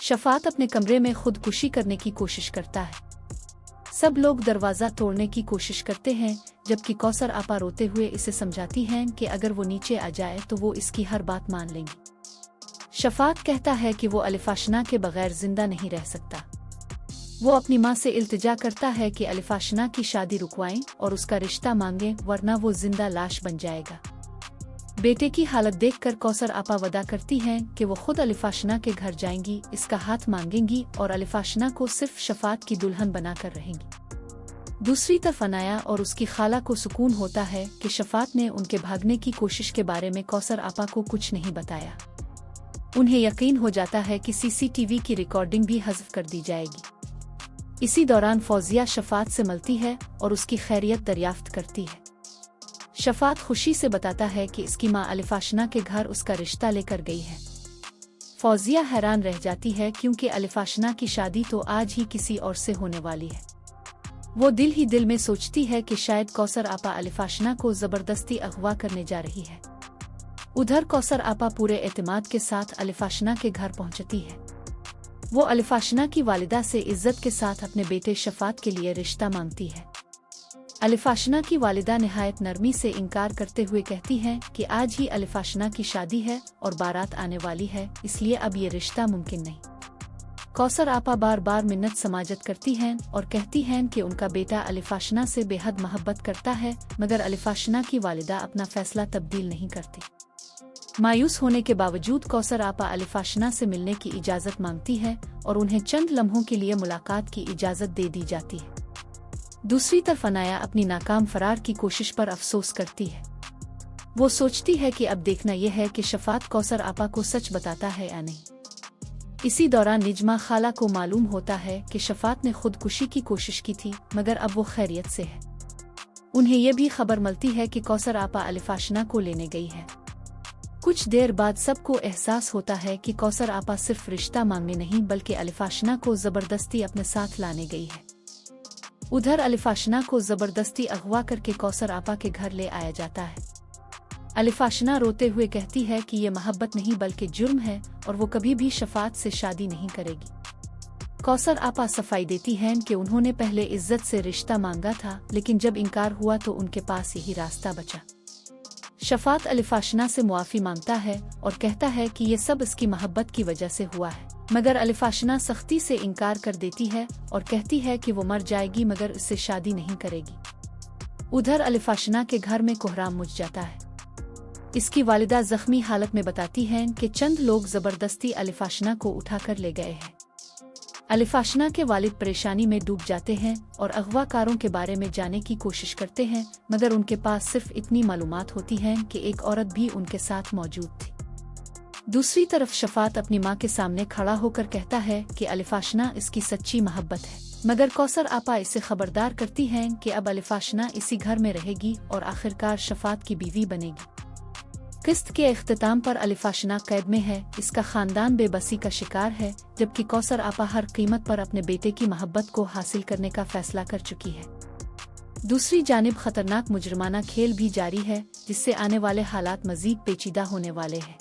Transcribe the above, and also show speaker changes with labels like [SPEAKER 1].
[SPEAKER 1] शफात अपने कमरे में खुदकुशी करने की कोशिश करता है। सब लोग दरवाज़ा तोड़ने की कोशिश करते हैं, जबकि कौसर आपा रोते हुए इसे समझाती हैं कि अगर वो नीचे आ जाए तो वो इसकी हर बात मान लेंगी। शफात कहता है कि वो अलिफाशना के बगैर जिंदा नहीं रह सकता। वो अपनी माँ से इल्तिजा करता है कि अलिफाशना की शादी रुकवाएं और उसका रिश्ता मांगें, वरना वो जिंदा लाश बन जाएगा। बेटे की हालत देखकर कौसर आपा वदा करती हैं कि वो खुद अलिफाशना के घर जाएंगी, इसका हाथ मांगेंगी और अलिफाशना को सिर्फ शफात की दुल्हन बनाकर रहेंगी। दूसरी तरफ अनाया और उसकी खाला को सुकून होता है कि शफात ने उनके भागने की कोशिश के बारे में कौसर आपा को कुछ नहीं बताया। उन्हें यकीन हो जाता है कि सीसीटीवी की रिकॉर्डिंग भी हज़फ कर दी जाएगी। इसी दौरान फौजिया शफात से मिलती है और उसकी खैरियत दरियाफ्त करती है। शफात खुशी से बताता है कि इसकी माँ अलिफाशना के घर उसका रिश्ता लेकर गई है। फौजिया हैरान रह जाती है क्योंकि अलिफाशना की शादी तो आज ही किसी और से होने वाली है। वो दिल ही दिल में सोचती है कि शायद कौसर आपा अलिफाशना को जबरदस्ती अगवा करने जा रही है। उधर कौसर आपा पूरे एतमाद के साथ अलिफाशना के घर पहुंचती है। वो अलिफाशना की वालिदा से इज्जत के साथ अपने बेटे शफात के लिए रिश्ता मांगती है। अलिफाशना की वालिदा निहायत नरमी से इनकार करते हुए कहती हैं कि आज ही अलिफाशना की शादी है और बारात आने वाली है, इसलिए अब ये रिश्ता मुमकिन नहीं। कौसर आपा बार बार मिन्नत समाजत करती हैं और कहती हैं कि उनका बेटा अलिफाशना से बेहद मोहब्बत करता है, मगर अलिफाशना की वालिदा अपना फैसला तब्दील नहीं करती। मायूस होने के बावजूद कौसर आपा अलिफाशना से मिलने की इजाज़त मांगती है और उन्हें चंद लम्हों के लिए मुलाकात की इजाज़त दे दी जाती है। दूसरी तरफ अनाया अपनी नाकाम फरार की कोशिश पर अफसोस करती है। वो सोचती है कि अब देखना यह है कि शफात कौसर आपा को सच बताता है या नहीं। इसी दौरान निजमा खाला को मालूम होता है कि शफात ने खुदकुशी की कोशिश की थी, मगर अब वो खैरियत से है। उन्हें यह भी खबर मिलती है कि कौसर आपा अलिफाशना को लेने गई है। कुछ देर बाद सबको एहसास होता है कि कौसर आपा सिर्फ रिश्ता मांगने नहीं बल्कि अलिफाशना को जबरदस्ती अपने साथ लाने गई है। उधर अलिफाशना को जबरदस्ती अगवा करके कौसर आपा के घर ले आया जाता है। अलिफाशना रोते हुए कहती है कि ये मोहब्बत नहीं बल्कि जुर्म है और वो कभी भी शफात से शादी नहीं करेगी। कौसर आपा सफाई देती हैं कि उन्होंने पहले इज्जत से रिश्ता मांगा था, लेकिन जब इनकार हुआ तो उनके पास यही रास्ता बचा। शफात अलिफाशना से मुआफ़ी मांगता है और कहता है कि ये सब इसकी मोहब्बत की वजह से हुआ है, मगर अलिफाशना सख्ती से इनकार कर देती है और कहती है कि वो मर जाएगी मगर इससे शादी नहीं करेगी। उधर अलिफाशना के घर में कोहराम मुझ जाता है। इसकी वालिदा जख्मी हालत में बताती हैं कि चंद लोग जबरदस्ती अलिफाशना को उठाकर ले गए हैं। अलिफाशना के वालिद परेशानी में डूब जाते हैं और अगवाकारों के बारे में जानने की कोशिश करते हैं, मगर उनके पास सिर्फ इतनी मालूमात होती हैं कि एक औरत भी उनके साथ मौजूद थी। दूसरी तरफ शफात अपनी माँ के सामने खड़ा होकर कहता है कि अलिफाशना इसकी सच्ची मोहब्बत है, मगर कौसर आपा इसे खबरदार करती हैं कि अब अलिफाशना इसी घर में रहेगी और आखिरकार शफात की बीवी बनेगी। किस्त के इख्तिताम पर अलिफाशना कैद में है, इसका खानदान बेबसी का शिकार है, जबकि कौसर आपा हर कीमत पर अपने बेटे की मोहब्बत को हासिल करने का फैसला कर चुकी है। दूसरी जानिब खतरनाक मुजरिमाना खेल भी जारी है, जिससे आने वाले हालात मजीद पेचीदा होने वाले हैं।